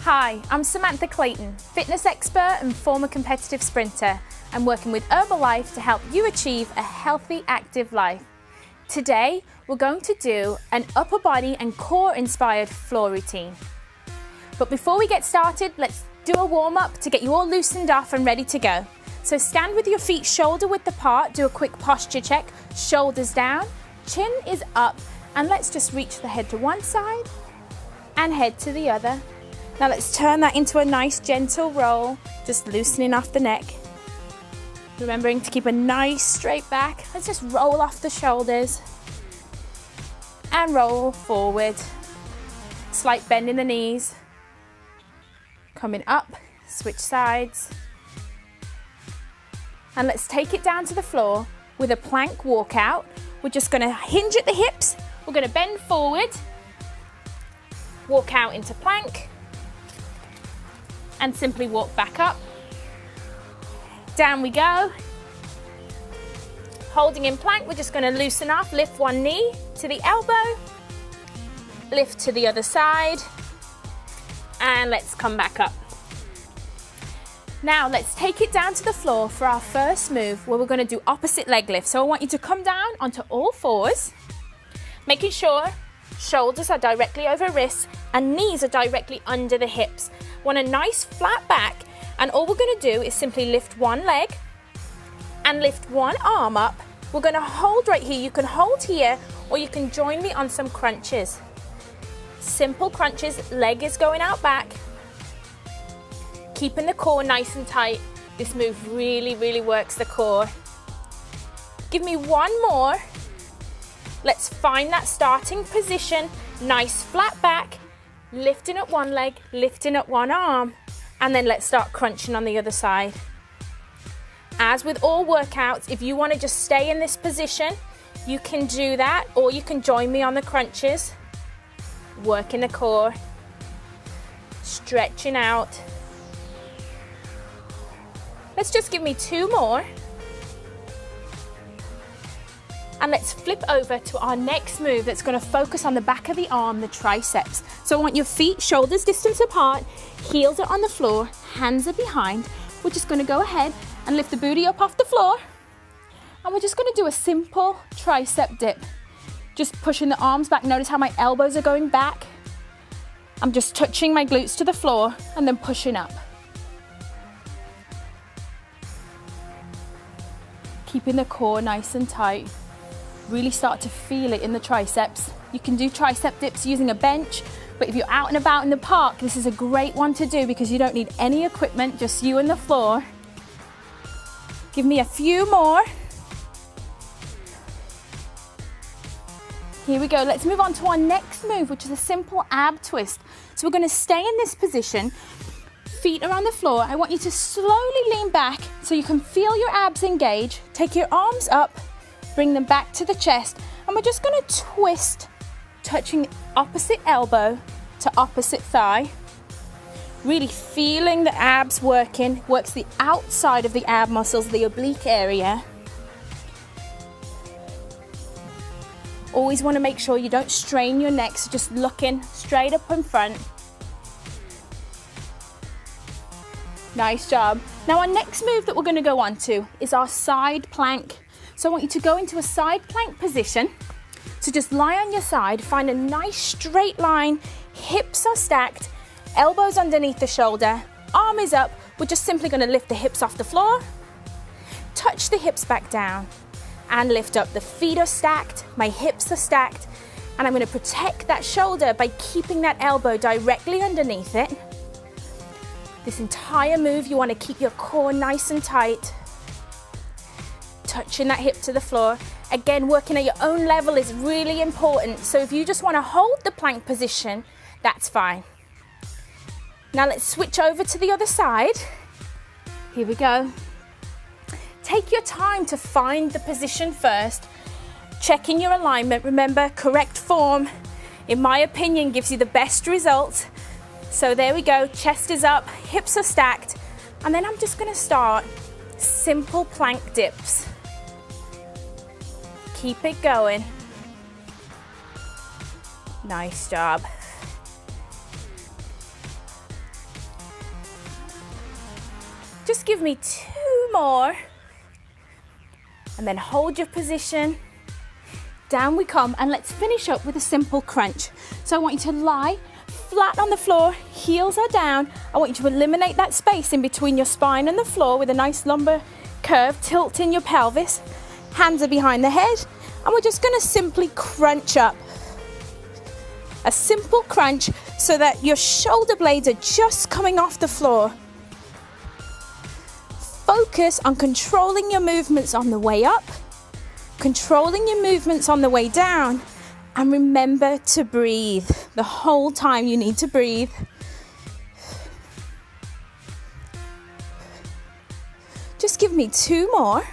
Hi, I'm Samantha Clayton, fitness expert and former competitive sprinter. I'm working with Herbalife to help you achieve a healthy, active life. Today, we're going to do an upper body and core inspired floor routine. But before we get started, let's do a warm up to get you all loosened off and ready to go. So stand with your feet shoulder width apart, do a quick posture check, shoulders down, chin is up, and let's just reach the head to one side and head to the other. Now let's turn that into a nice gentle roll, just loosening off the neck. Remembering to keep a nice straight back. Let's just roll off the shoulders and roll forward. Slight bend in the knees. Coming up, switch sides. And let's take it down to the floor with a plank walkout. We're just gonna hinge at the hips. We're gonna bend forward, walk out into plank, and simply walk back up. Down we go. Holding in plank, we're just gonna loosen off, lift one knee to the elbow, lift to the other side, and let's come back up. Now let's take it down to the floor for our first move where we're gonna do opposite leg lift. So I want you to come down onto all fours, making sure shoulders are directly over wrists and knees are directly under the hips. Want a nice flat back, and all we're gonna do is simply lift one leg and lift one arm up. We're gonna hold right here. You can hold here or you can join me on some crunches. Simple crunches, leg is going out back. Keeping the core nice and tight. This move really, really works the core. Give me one more. Let's find that starting position. Nice flat back, lifting up one leg, lifting up one arm, and then let's start crunching on the other side. As with all workouts, if you want to just stay in this position, you can do that, or you can join me on the crunches. Working the core, stretching out. Let's just give me two more. And let's flip over to our next move that's going to focus on the back of the arm, the triceps. So I want your feet shoulders distance apart, heels are on the floor, hands are behind. We're just going to go ahead and lift the booty up off the floor. And we're just going to do a simple tricep dip. Just pushing the arms back. Notice how my elbows are going back. I'm just touching my glutes to the floor and then pushing up. Keeping the core nice and tight. Really start to feel it in the triceps. You can do tricep dips using a bench, but if you're out and about in the park, this is a great one to do because you don't need any equipment, just you and the floor. Give me a few more. Here we go. Let's move on to our next move, which is a simple ab twist. So we're going to stay in this position. Feet are on the floor. I want you to slowly lean back so you can feel your abs engage. Take your arms up, bring them back to the chest, and we're just going to twist, touching opposite elbow to opposite thigh. Really feeling the abs working. Works the outside of the ab muscles, the oblique area. Always want to make sure you don't strain your neck, so just looking straight up in front. Nice job. Now our next move that we're going to go on to is our side plank. So I want you to go into a side plank position. So just lie on your side, find a nice straight line, hips are stacked, elbows underneath the shoulder, arm is up. We're just simply going to lift the hips off the floor, touch the hips back down, and lift up. The feet are stacked, my hips are stacked, and I'm going to protect that shoulder by keeping that elbow directly underneath it. This entire move, you want to keep your core nice and tight. Touching that hip to the floor. Again, working at your own level is really important. So if you just want to hold the plank position, that's fine. Now let's switch over to the other side. Here we go. Take your time to find the position first. Checking your alignment. Remember, correct form, in my opinion, gives you the best results. So there we go, chest is up, hips are stacked, and then I'm just going to start simple plank dips. Keep it going. Nice job. give me 2 more. And then hold your position. Down we come, and let's finish up with a simple crunch. So I want you to lie flat on the floor, heels are down. I want you to eliminate that space in between your spine and the floor with a nice lumbar curve, tilt in your pelvis. Hands are behind the head, and we're just gonna simply crunch up. A simple crunch so that your shoulder blades are just coming off the floor. Focus on controlling your movements on the way up, controlling your movements on the way down, and remember to breathe. The whole time you need to breathe. Just give me 2 more.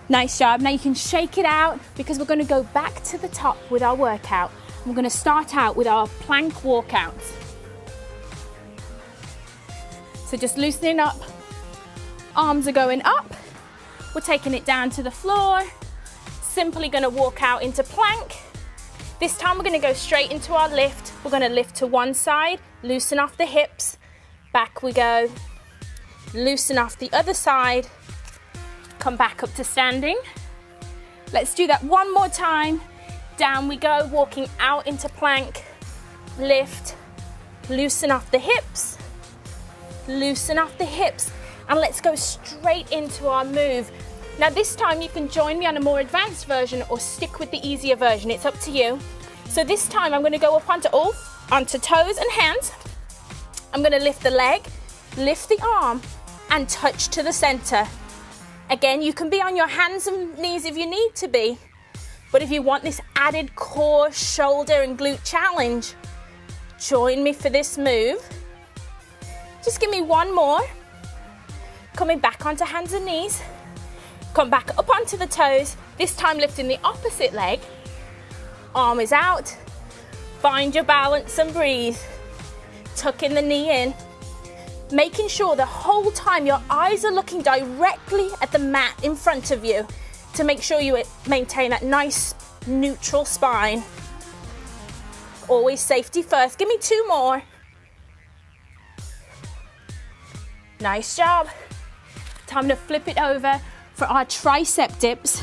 Nice job. Now you can shake it out because we're going to go back to the top with our workout. We're going to start out with our plank walkouts. So just loosening up. Arms are going up. We're taking it down to the floor. Simply going to walk out into plank. This time we're going to go straight into our lift. We're going to lift to one side, loosen off the hips. Back we go. Loosen off the other side. Come back up to standing. Let's do that one more time. Down we go, walking out into plank. Lift, loosen off the hips, loosen off the hips, and let's go straight into our move. Now this time you can join me on a more advanced version or stick with the easier version, it's up to you. So this time I'm going to go up onto toes and hands. I'm going to lift the leg, lift the arm, and touch to the center. Again, you can be on your hands and knees if you need to be, but if you want this added core, shoulder and glute challenge, join me for this move. Just give me one more. Coming back onto hands and knees. Come back up onto the toes, this time lifting the opposite leg. Arm is out. Find your balance and breathe. Tucking the knee in. Making sure the whole time your eyes are looking directly at the mat in front of you to make sure you maintain that nice neutral spine. Always safety first. Give me 2 more. Nice job. Time to flip it over for our tricep dips.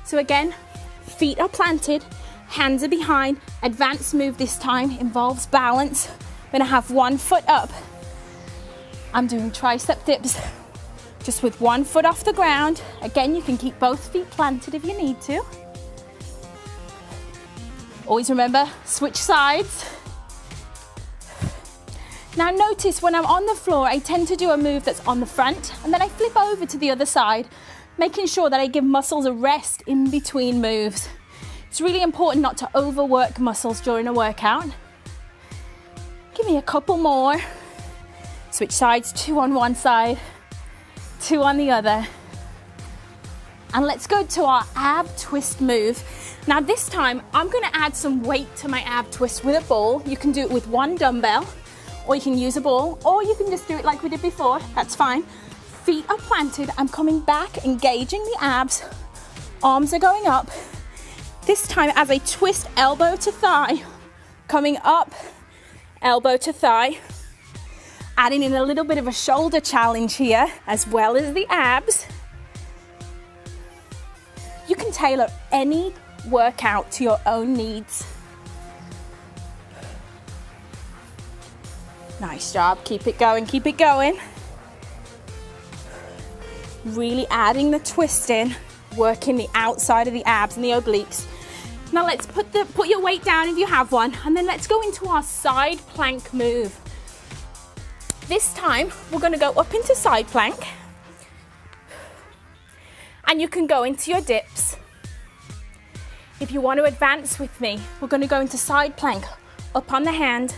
So again, feet are planted, hands are behind. Advanced move this time involves balance. I'm gonna have one foot up. I'm doing tricep dips just with one foot off the ground. Again, you can keep both feet planted if you need to. Always remember, switch sides. Now notice when I'm on the floor, I tend to do a move that's on the front and then I flip over to the other side, making sure that I give muscles a rest in between moves. It's really important not to overwork muscles during a workout. Give me a couple more. Switch sides, 2 on one side, 2 on the other. And let's go to our ab twist move. Now this time, I'm gonna add some weight to my ab twist with a ball. You can do it with one dumbbell, or you can use a ball, or you can just do it like we did before, that's fine. Feet are planted, I'm coming back, engaging the abs. Arms are going up. This time as I twist elbow to thigh, coming up, elbow to thigh. Adding in a little bit of a shoulder challenge here, as well as the abs. You can tailor any workout to your own needs. Nice job, keep it going, keep it going. Really adding the twist in, working the outside of the abs and the obliques. Now let's put your weight down if you have one, and then let's go into our side plank move. This time, we're gonna go up into side plank, and you can go into your dips. If you want to advance with me, we're gonna go into side plank, up on the hand,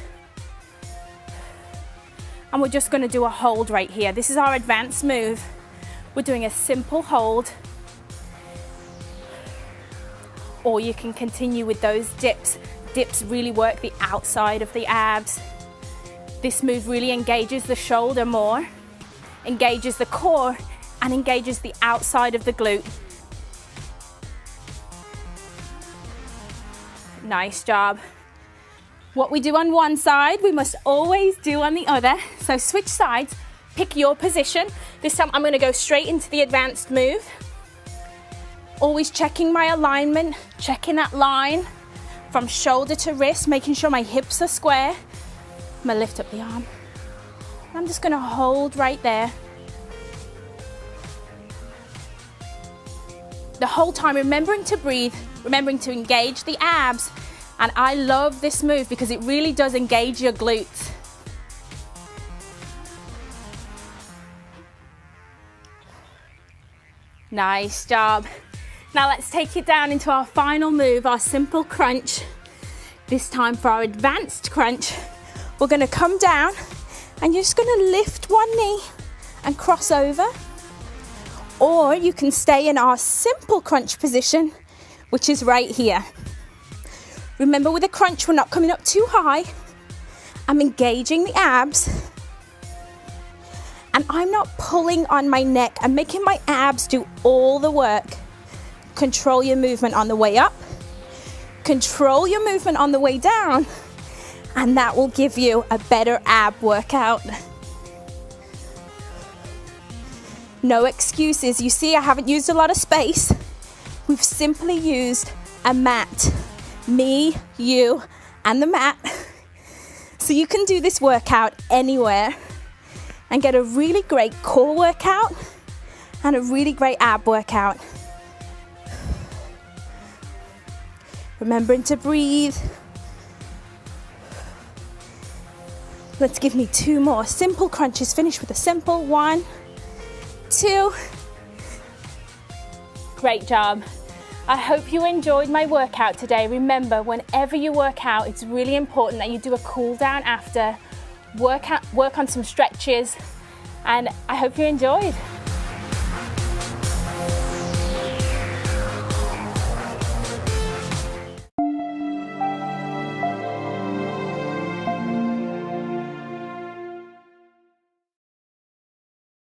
and we're just gonna do a hold right here. This is our advanced move. We're doing a simple hold, or you can continue with those dips. Dips really work the outside of the abs. This move really engages the shoulder more, engages the core, and engages the outside of the glute. Nice job. What we do on one side, we must always do on the other. So switch sides, pick your position. This time I'm going to go straight into the advanced move. Always checking my alignment, checking that line from shoulder to wrist, making sure my hips are square. I'm going to lift up the arm. I'm just going to hold right there. The whole time remembering to breathe, remembering to engage the abs. And I love this move because it really does engage your glutes. Nice job. Now let's take it down into our final move, our simple crunch. This time for our advanced crunch, we're going to come down and you're just going to lift one knee and cross over. Or you can stay in our simple crunch position, which is right here. Remember, with a crunch, we're not coming up too high. I'm engaging the abs. And I'm not pulling on my neck. I'm making my abs do all the work. Control your movement on the way up. Control your movement on the way down. And that will give you a better ab workout. No excuses. You see, I haven't used a lot of space. We've simply used a mat. Me, you, and the mat. So you can do this workout anywhere and get a really great core workout and a really great ab workout. Remembering to breathe. Let's give me 2 more simple crunches. Finish with a simple 1, 2. Great job. I hope you enjoyed my workout today. Remember, whenever you work out, it's really important that you do a cool down after, work on some stretches, and I hope you enjoyed.